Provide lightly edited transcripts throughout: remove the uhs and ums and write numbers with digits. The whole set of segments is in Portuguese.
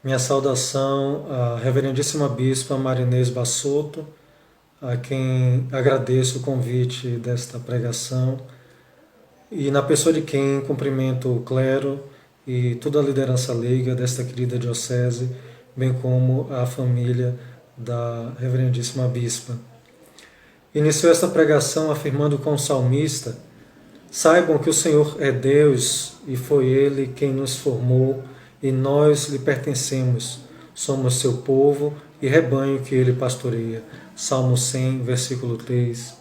Minha saudação à Reverendíssima Bispa Marinês Bassotto, a quem agradeço o convite desta pregação, e na pessoa de quem cumprimento o clero e toda a liderança leiga desta querida diocese, bem como a família da Reverendíssima Bispa. Iniciou esta pregação afirmando com o salmista: saibam que o Senhor é Deus e foi Ele quem nos formou e nós lhe pertencemos. Somos seu povo e rebanho que Ele pastoreia. Salmo 100, versículo 3.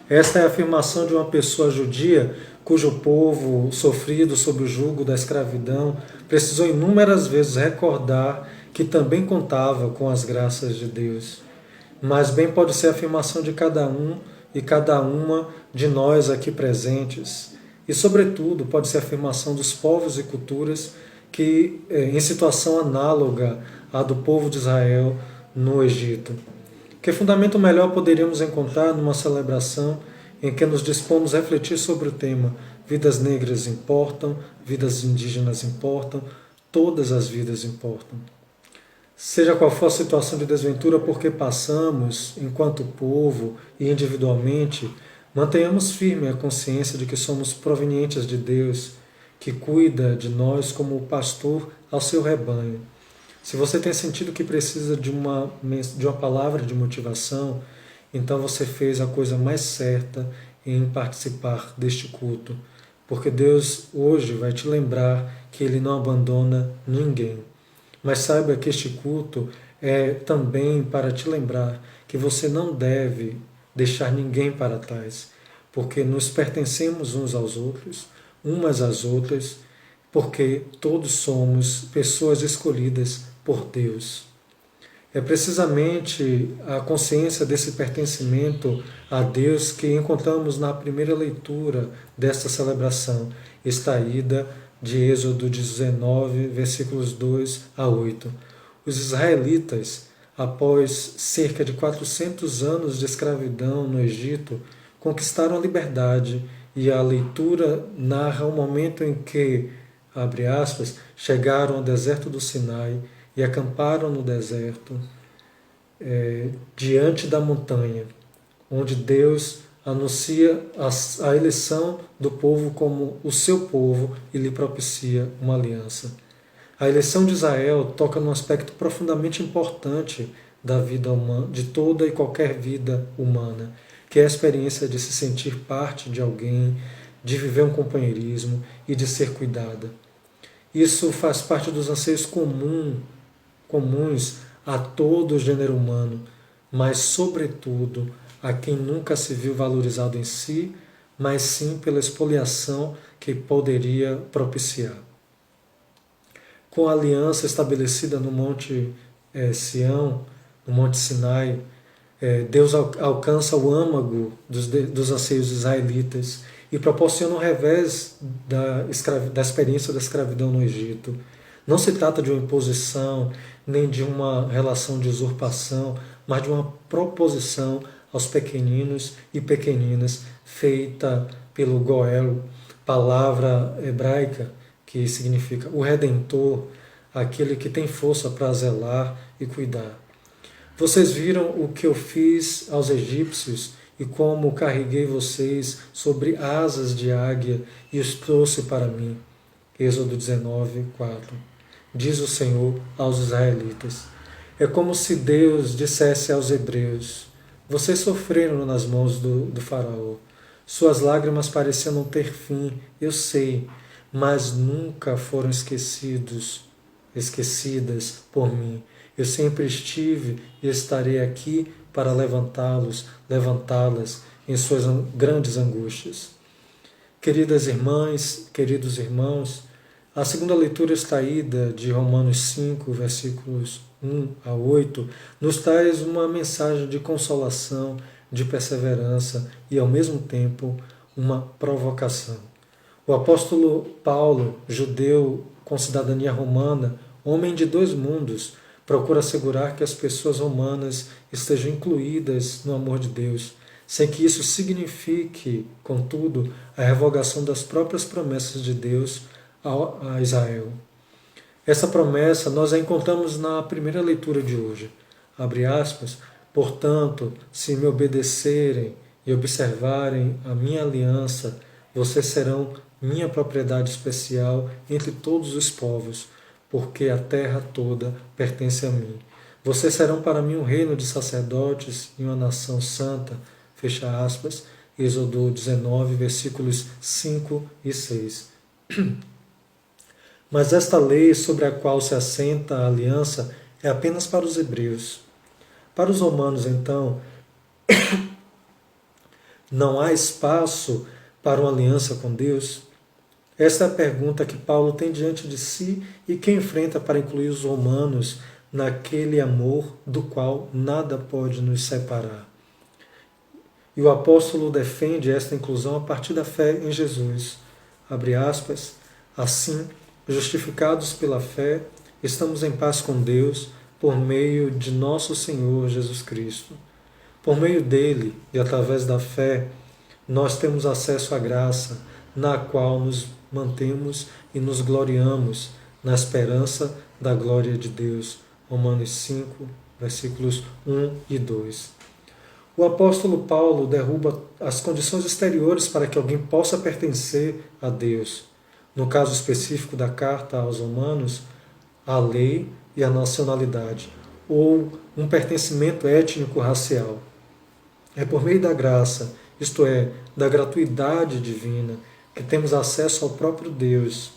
Esta é a afirmação de uma pessoa judia cujo povo, sofrido sob o jugo da escravidão, precisou inúmeras vezes recordar que também contava com as graças de Deus. Mas bem pode ser a afirmação de cada um e cada uma de nós aqui presentes. E, sobretudo, pode ser a afirmação dos povos e culturas que, em situação análoga à do povo de Israel no Egito. Que fundamento melhor poderíamos encontrar numa celebração em que nos dispomos a refletir sobre o tema vidas negras importam, vidas indígenas importam, todas as vidas importam. Seja qual for a situação de desventura por que passamos, enquanto povo e individualmente, mantenhamos firme a consciência de que somos provenientes de Deus, que cuida de nós como o pastor ao seu rebanho. Se você tem sentido que precisa de uma palavra de motivação, então você fez a coisa mais certa em participar deste culto, porque Deus hoje vai te lembrar que Ele não abandona ninguém. Mas saiba que este culto é também para te lembrar que você não deve deixar ninguém para trás, porque nos pertencemos uns aos outros, umas às outras, porque todos somos pessoas escolhidas por Deus. É precisamente a consciência desse pertencimento a Deus que encontramos na primeira leitura desta celebração, extraída de Êxodo 19, versículos 2 a 8. Os israelitas, após cerca de 400 anos de escravidão no Egito, conquistaram a liberdade, e a leitura narra o momento em que, abre aspas, chegaram ao deserto do Sinai e acamparam no deserto, diante da montanha, onde Deus anuncia a eleição do povo como o seu povo e lhe propicia uma aliança. A eleição de Israel toca num aspecto profundamente importante da vida humana, de toda e qualquer vida humana, que é a experiência de se sentir parte de alguém, de viver um companheirismo e de ser cuidada. Isso faz parte dos anseios comuns a todo o gênero humano, mas, sobretudo, a quem nunca se viu valorizado em si, mas sim pela expoliação que poderia propiciar. Com a aliança estabelecida no Monte Sião, no Monte Sinai, Deus alcança o âmago dos anseios israelitas e proporciona um revés da experiência da escravidão no Egito. Não se trata de uma imposição, nem de uma relação de usurpação, mas de uma proposição aos pequeninos e pequeninas, feita pelo Goel, palavra hebraica que significa o Redentor, aquele que tem força para zelar e cuidar. Vocês viram o que eu fiz aos egípcios e como carreguei vocês sobre asas de águia e os trouxe para mim. Êxodo 19, 4. Diz o Senhor aos israelitas. É como se Deus dissesse aos hebreus: vocês sofreram nas mãos do faraó. Suas lágrimas pareciam não ter fim, eu sei, mas nunca foram esquecidas por mim. Eu sempre estive e estarei aqui para levantá-las em suas grandes angústias. Queridas irmãs, queridos irmãos, a segunda leitura extraída de Romanos 5, versículos 1 a 8, nos traz uma mensagem de consolação, de perseverança e, ao mesmo tempo, uma provocação. O apóstolo Paulo, judeu com cidadania romana, homem de dois mundos, procura assegurar que as pessoas romanas estejam incluídas no amor de Deus, sem que isso signifique, contudo, a revogação das próprias promessas de Deus a Israel. Essa promessa nós a encontramos na primeira leitura de hoje. Abre aspas, portanto, se me obedecerem e observarem a minha aliança, vocês serão minha propriedade especial entre todos os povos, porque a terra toda pertence a mim. Vocês serão para mim um reino de sacerdotes e uma nação santa, fecha aspas, Êxodo 19, versículos 5 e 6. Mas esta lei sobre a qual se assenta a aliança é apenas para os hebreus. Para os romanos, então, não há espaço para uma aliança com Deus? Esta é a pergunta que Paulo tem diante de si e que enfrenta para incluir os romanos naquele amor do qual nada pode nos separar. E o apóstolo defende esta inclusão a partir da fé em Jesus. Abre aspas, assim, justificados pela fé, estamos em paz com Deus por meio de nosso Senhor Jesus Cristo. Por meio dele e através da fé, nós temos acesso à graça, na qual nos mantemos e nos gloriamos na esperança da glória de Deus. Romanos 5, versículos 1 e 2. O apóstolo Paulo derruba as condições exteriores para que alguém possa pertencer a Deus. No caso específico da carta aos Romanos, a lei e a nacionalidade, ou um pertencimento étnico-racial. É por meio da graça, isto é, da gratuidade divina, que temos acesso ao próprio Deus.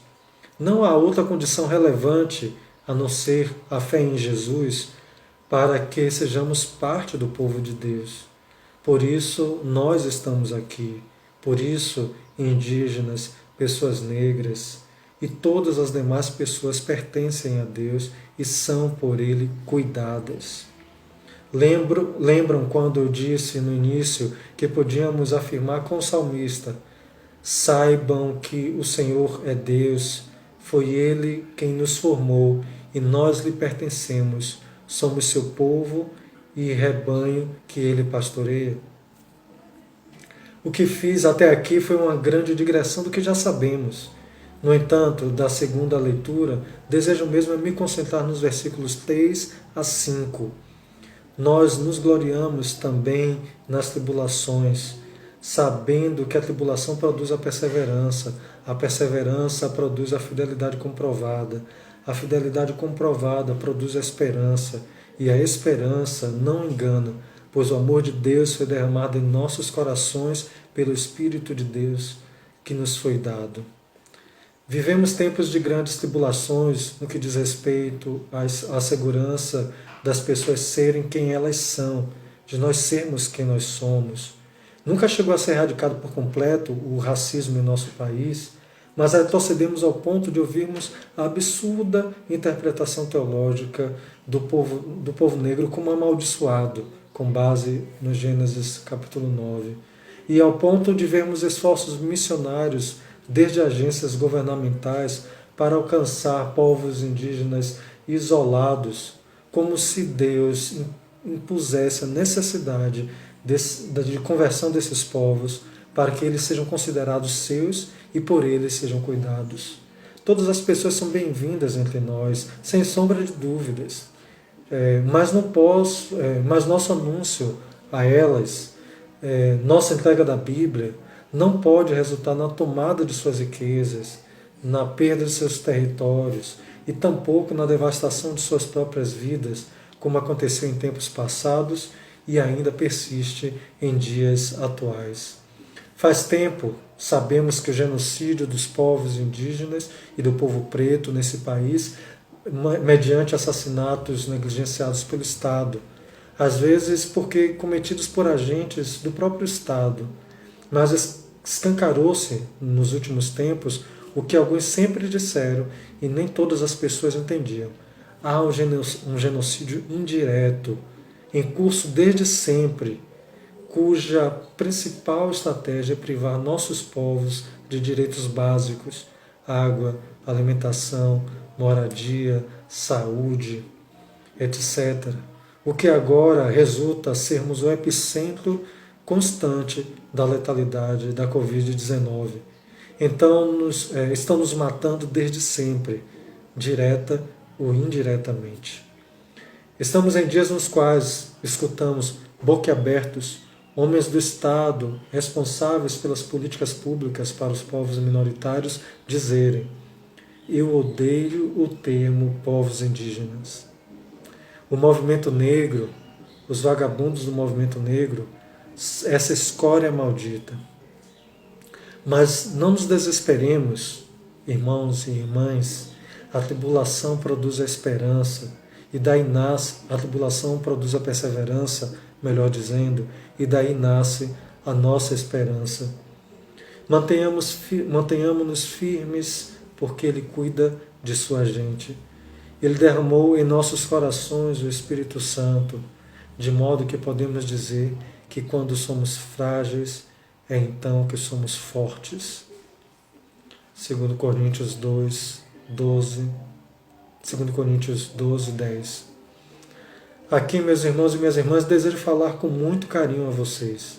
Não há outra condição relevante a não ser a fé em Jesus para que sejamos parte do povo de Deus. Por isso nós estamos aqui. Por isso indígenas, pessoas negras e todas as demais pessoas pertencem a Deus e são por Ele cuidadas. Lembram quando eu disse no início que podíamos afirmar com o salmista: saibam que o Senhor é Deus, foi Ele quem nos formou e nós lhe pertencemos, somos seu povo e rebanho que Ele pastoreia. O que fiz até aqui foi uma grande digressão do que já sabemos. No entanto, da segunda leitura, desejo mesmo me concentrar nos versículos 3 a 5. Nós nos gloriamos também nas tribulações, sabendo que a tribulação produz a perseverança produz a fidelidade comprovada produz a esperança, e a esperança não engana, pois o amor de Deus foi derramado em nossos corações pelo Espírito de Deus que nos foi dado. Vivemos tempos de grandes tribulações no que diz respeito à segurança das pessoas serem quem elas são, de nós sermos quem nós somos. Nunca chegou a ser erradicado por completo o racismo em nosso país, mas retrocedemos ao ponto de ouvirmos a absurda interpretação teológica do povo negro como amaldiçoado, com base no Gênesis capítulo 9, e ao ponto de vermos esforços missionários desde agências governamentais para alcançar povos indígenas isolados, como se Deus impusesse a necessidade de conversão desses povos para que eles sejam considerados seus e por eles sejam cuidados. Todas as pessoas são bem-vindas entre nós, sem sombra de dúvidas. Mas nosso anúncio a elas, nossa entrega da Bíblia, não pode resultar na tomada de suas riquezas, na perda de seus territórios e tampouco na devastação de suas próprias vidas, como aconteceu em tempos passados e ainda persiste em dias atuais. Faz tempo sabemos que o genocídio dos povos indígenas e do povo preto nesse país, mediante assassinatos negligenciados pelo Estado, às vezes porque cometidos por agentes do próprio Estado, mas escancarou-se nos últimos tempos o que alguns sempre disseram e nem todas as pessoas entendiam. Há um genocídio indireto, em curso desde sempre, cuja principal estratégia é privar nossos povos de direitos básicos, água, alimentação, moradia, saúde, etc. O que agora resulta sermos o epicentro constante da letalidade da Covid-19. Então, estão nos matando desde sempre, direta ou indiretamente. Estamos em dias nos quais escutamos, boquiabertos, homens do Estado responsáveis pelas políticas públicas para os povos minoritários dizerem: eu odeio o termo povos indígenas. O movimento negro, os vagabundos do movimento negro, essa escória maldita. Mas não nos desesperemos, irmãos e irmãs, a tribulação produz a esperança, e daí nasce, a tribulação produz a perseverança, melhor dizendo, e daí nasce a nossa esperança. Mantenhamos-nos firmes, porque Ele cuida de sua gente. Ele derramou em nossos corações o Espírito Santo, de modo que podemos dizer que quando somos frágeis, é então que somos fortes. 2 Coríntios 2, 12. 2 Coríntios 12, 10. Aqui, meus irmãos e minhas irmãs, desejo falar com muito carinho a vocês.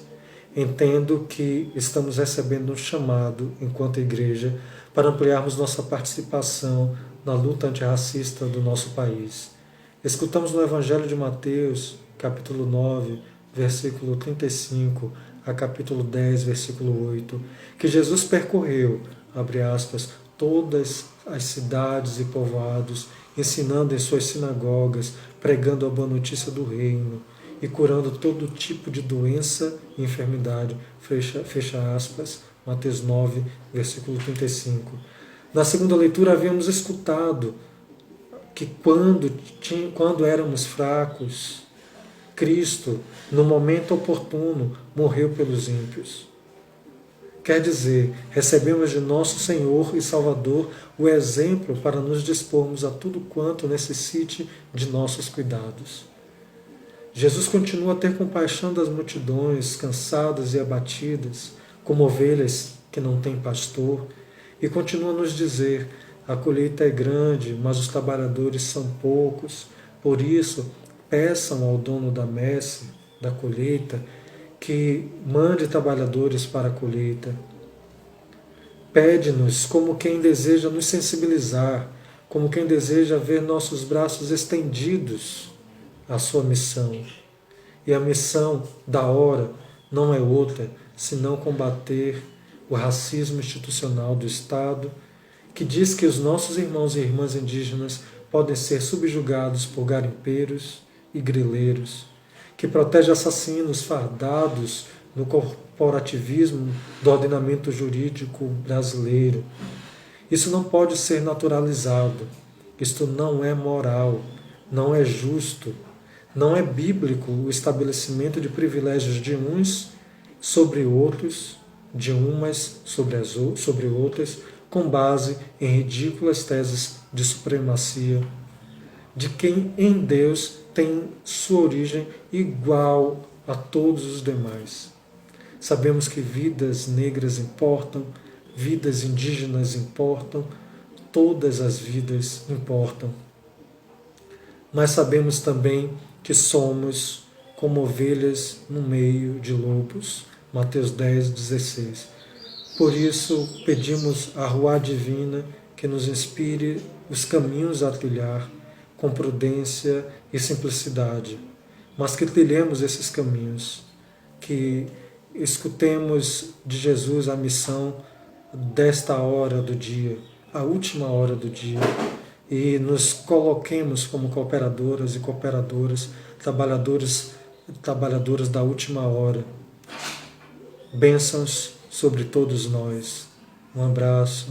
Entendo que estamos recebendo um chamado, enquanto igreja, para ampliarmos nossa participação na luta antirracista do nosso país. Escutamos no Evangelho de Mateus, capítulo 9, versículo 35, a capítulo 10, versículo 8, que Jesus percorreu, abre aspas, todas as cidades e povoados, ensinando em suas sinagogas, pregando a boa notícia do reino e curando todo tipo de doença e enfermidade, fecha aspas, Mateus 9, versículo 35. Na segunda leitura havíamos escutado que quando éramos fracos, Cristo, no momento oportuno, morreu pelos ímpios. Quer dizer, recebemos de nosso Senhor e Salvador o exemplo para nos dispormos a tudo quanto necessite de nossos cuidados. Jesus continua a ter compaixão das multidões cansadas e abatidas, como ovelhas que não têm pastor, e continua a nos dizer: a colheita é grande, mas os trabalhadores são poucos, por isso peçam ao dono da messe, da colheita, que mande trabalhadores para a colheita. Pede-nos como quem deseja nos sensibilizar, como quem deseja ver nossos braços estendidos à sua missão. E a missão da hora não é outra senão combater o racismo institucional do Estado, que diz que os nossos irmãos e irmãs indígenas podem ser subjugados por garimpeiros e grileiros, que protege assassinos fardados no corporativismo do ordenamento jurídico brasileiro. Isso não pode ser naturalizado. Isto não é moral, não é justo, não é bíblico o estabelecimento de privilégios de uns sobre outros, de umas sobre outras, com base em ridículas teses de supremacia, de quem em Deus tem sua origem igual a todos os demais. Sabemos que vidas negras importam, vidas indígenas importam, todas as vidas importam. Mas sabemos também que somos como ovelhas no meio de lobos. Mateus 10, 16. Por isso pedimos à Ruá Divina que nos inspire os caminhos a trilhar com prudência e simplicidade, mas que trilhemos esses caminhos, que escutemos de Jesus a missão desta hora do dia, a última hora do dia, e nos coloquemos como cooperadoras e cooperadoras, trabalhadoras da última hora. Bênçãos sobre todos nós. Um abraço.